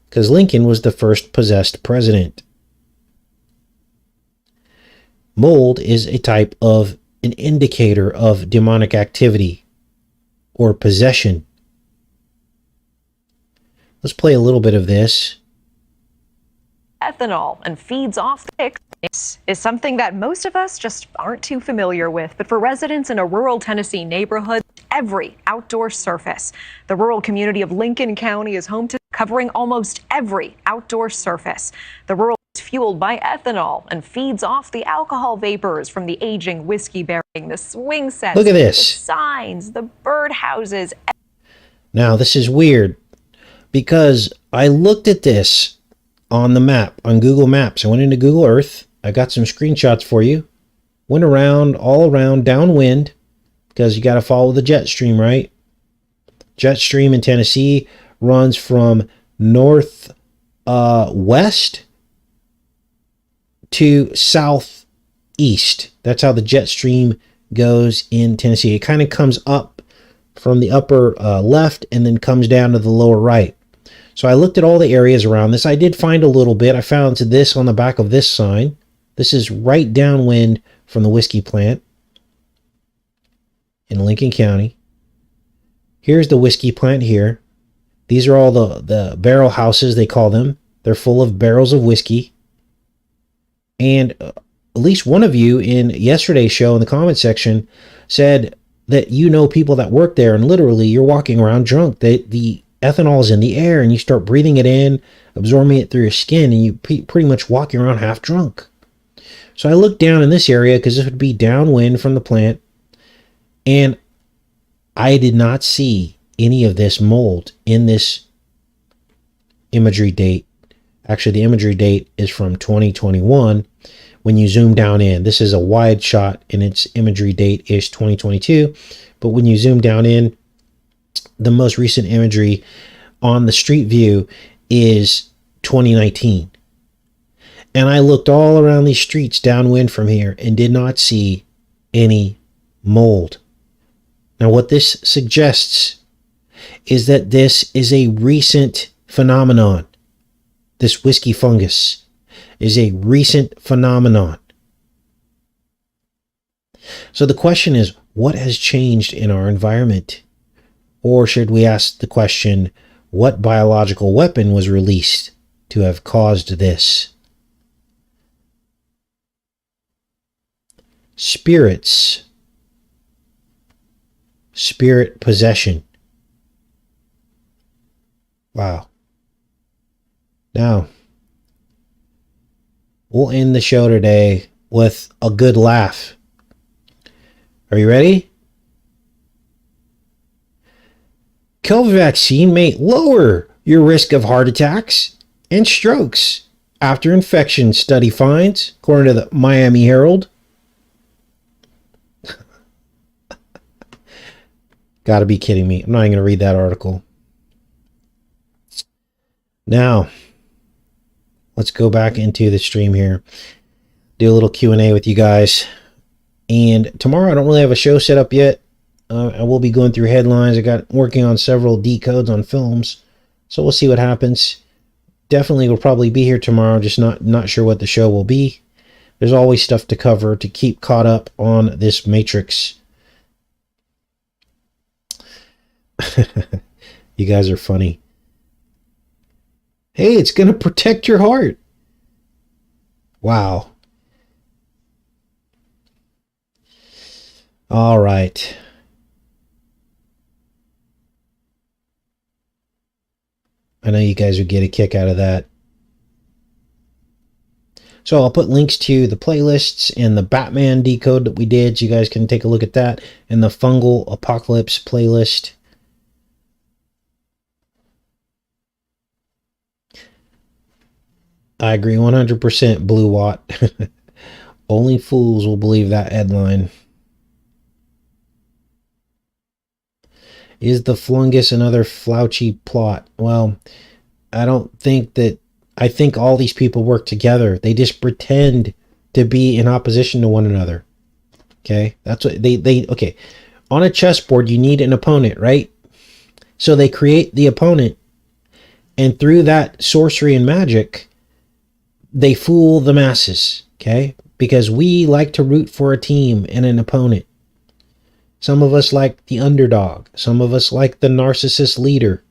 Because Lincoln was the first possessed president. Mold is a type of an indicator of demonic activity or possession. Let's play a little bit of this. Ethanol and feeds off the is something that most of us just aren't too familiar with. But for residents in a rural Tennessee neighborhood, every outdoor surface. The rural community of Lincoln County is home to covering almost every outdoor surface. The rural is fueled by ethanol and feeds off the alcohol vapors from the aging whiskey barrel, the swing sets, look at this, the signs, the birdhouses. Now, this is weird because I looked at this on the map, on Google Maps. I went into Google Earth. I got some screenshots for you. Went around, all around, downwind, because you got to follow the jet stream, right? Jet stream in Tennessee runs from north west to southeast. That's how the jet stream goes in Tennessee. It kind of comes up from the upper left and then comes down to the lower right. So I looked at all the areas around this. I did find a little bit. I found this on the back of this sign. This is right downwind from the whiskey plant in Lincoln County. Here's the whiskey plant here. These are all the barrel houses, they call them. They're full of barrels of whiskey. And at least one of you in yesterday's show in the comment section said that you know people that work there, and literally you're walking around drunk. The ethanol is in the air and you start breathing it in, absorbing it through your skin, and you pretty much walking around half drunk. So I looked down in this area because this would be downwind from the plant, and I did not see any of this mold in this imagery date. Actually, the imagery date is from 2021. When you zoom down in, this is a wide shot and its imagery date is 2022. But when you zoom down in, the most recent imagery on the street view is 2019. And I looked all around these streets downwind from here and did not see any mold. Now, what this suggests is that this is a recent phenomenon. this whiskey fungus is a recent phenomenon. So the question is, what has changed in our environment? Or should we ask the question, what biological weapon was released to have caused this? Spirits. Spirit possession. Wow. Now, we'll end the show today with a good laugh. Are you ready? COVID vaccine may lower your risk of heart attacks and strokes after infection, study finds, according to the Miami Herald. Gotta be kidding me. I'm not even going to read that article. Now, let's go back into the stream here. Do a little Q&A with you guys. And tomorrow I don't really have a show set up yet. I will be going through headlines. I got working on several decodes on films. So we'll see what happens. Definitely will probably be here tomorrow. Just not sure what the show will be. There's always stuff to cover to keep caught up on this Matrix. You guys are funny. Hey, it's going to protect your heart. Wow. All right. I know you guys would get a kick out of that. So I'll put links to the playlists and the Batman decode that we did, so you guys can take a look at that, and the Fungal Apocalypse playlist. I agree 100%, Blue Watt. Only fools will believe that headline. Is the fungus another Fauci plot? Well, I don't think that. I think all these people work together. They just pretend to be in opposition to one another. Okay? That's what they okay. On a chessboard, you need an opponent, right? So they create the opponent, and through that sorcery and magic, they fool the masses, okay? Because we like to root for a team and an opponent. Some of us like the underdog. Some of us like the narcissist leader.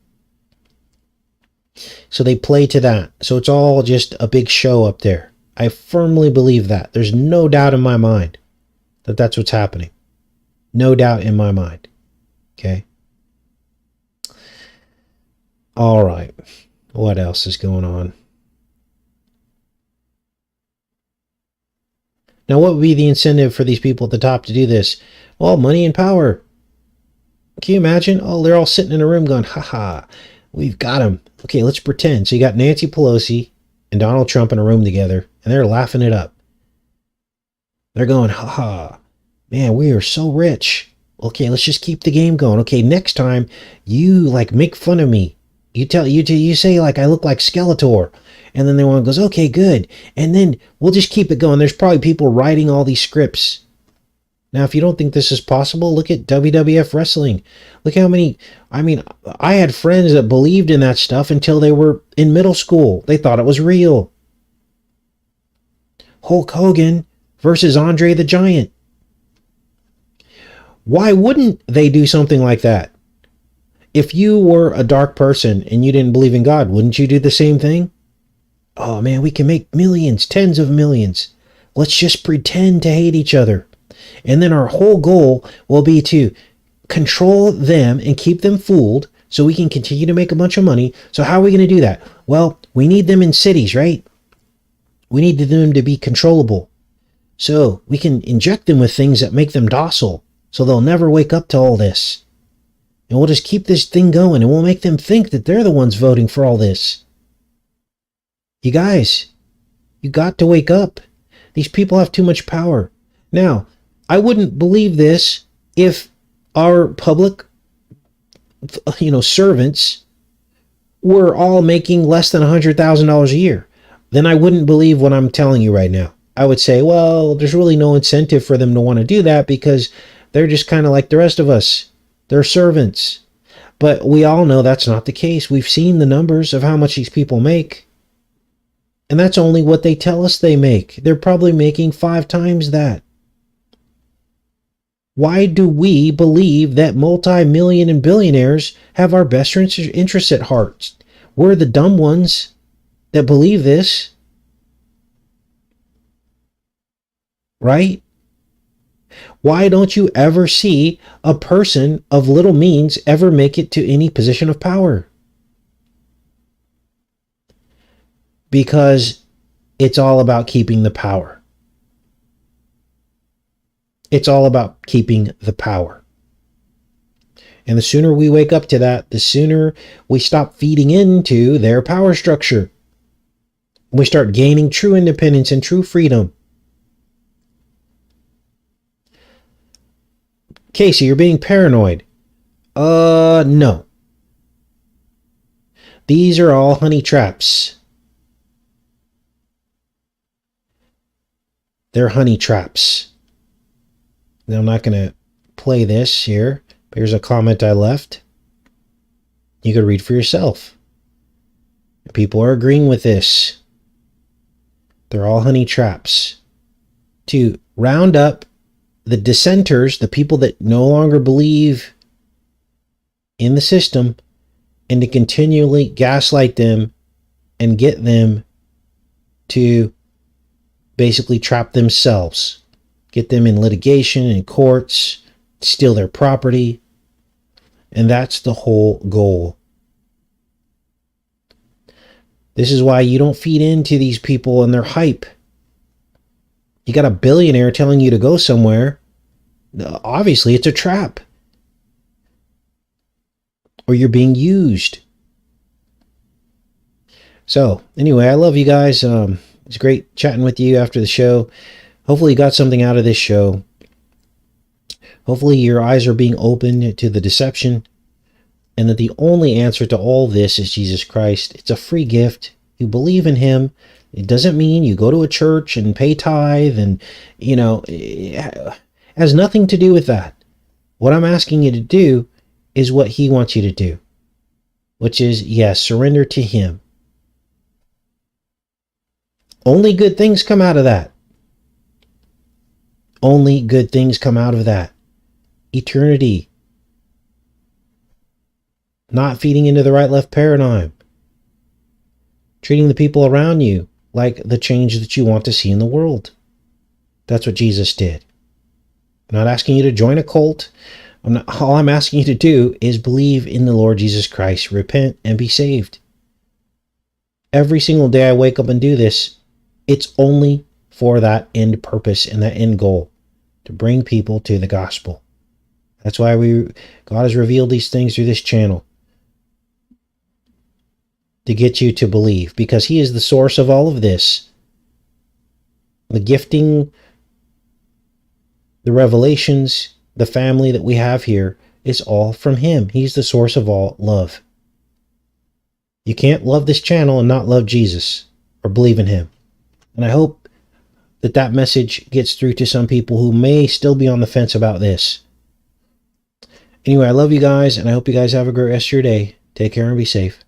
So they play to that. So it's all just a big show up there. I firmly believe that. There's no doubt in my mind that that's what's happening. No doubt in my mind. Okay? All right. What else is going on? Now, what would be the incentive for these people at the top to do this? Well, money and power. Can you imagine? Oh, they're all sitting in a room going, haha, we've got him. Okay, let's pretend. So you got Nancy Pelosi and Donald Trump in a room together, and they're laughing it up. They're going, haha, man, we are so rich. Okay, let's just keep the game going. Okay, next time you like make fun of me. You say like I look like Skeletor. And then the one goes, okay, good. And then we'll just keep it going. There's probably people writing all these scripts. Now, if you don't think this is possible, look at WWF wrestling. Look how many, I had friends that believed in that stuff until they were in middle school. They thought it was real. Hulk Hogan versus Andre the Giant. Why wouldn't they do something like that? If you were a dark person and you didn't believe in God, wouldn't you do the same thing? Oh man, we can make millions, tens of millions. Let's just pretend to hate each other. And then our whole goal will be to control them and keep them fooled so we can continue to make a bunch of money. So how are we going to do that? Well, we need them in cities, right? We need them to be controllable. So we can inject them with things that make them docile so they'll never wake up to all this. And we'll just keep this thing going and we'll make them think that they're the ones voting for all this. You guys, you got to wake up. These people have too much power. Now, I wouldn't believe this if our public, servants were all making less than $100,000 a year. Then I wouldn't believe what I'm telling you right now. I would say, well, there's really no incentive for them to want to do that because they're just kind of like the rest of us. They're servants. But we all know that's not the case. We've seen the numbers of how much these people make. And that's only what they tell us they make. They're probably making 5 times that. Why do we believe that multi-million and billionaires have our best interests at heart? We're the dumb ones that believe this. Right? Why don't you ever see a person of little means ever make it to any position of power? Because it's all about keeping the power. It's all about keeping the power. And the sooner we wake up to that, the sooner we stop feeding into their power structure. We start gaining true independence and true freedom. Casey, you're being paranoid. No. These are all honey traps. They're honey traps. Now, I'm not going to play this here. But here's a comment I left. You could read for yourself. People are agreeing with this. They're all honey traps. To round up the dissenters, the people that no longer believe in the system, and to continually gaslight them and get them to basically trap themselves, get them in litigation in courts, steal their property. And that's the whole goal. This is why you don't feed into these people and their hype. You got a billionaire telling you to go somewhere. Obviously, it's a trap. Or you're being used. So, anyway, I love you guys. It's great chatting with you after the show. Hopefully you got something out of this show. Hopefully your eyes are being opened to the deception, and that the only answer to all this is Jesus Christ. It's a free gift. You believe in him. It doesn't mean you go to a church and pay tithe, and, it has nothing to do with that. What I'm asking you to do is what he wants you to do, which is, yes, surrender to him. Only good things come out of that. Only good things come out of that. Eternity. Not feeding into the right-left paradigm. Treating the people around you like the change that you want to see in the world. That's what Jesus did. I'm not asking you to join a cult. All I'm asking you to do is believe in the Lord Jesus Christ, repent, and be saved. Every single day I wake up and do this, it's only for that end purpose and that end goal, to bring people to the gospel. That's why God has revealed these things through this channel, to get you to believe, because he is the source of all of this. The gifting, the revelations, the family that we have here is all from him. He's the source of all love. You can't love this channel and not love Jesus or believe in him. And I hope that that message gets through to some people who may still be on the fence about this. Anyway, I love you guys, and I hope you guys have a great rest of your day. Take care and be safe.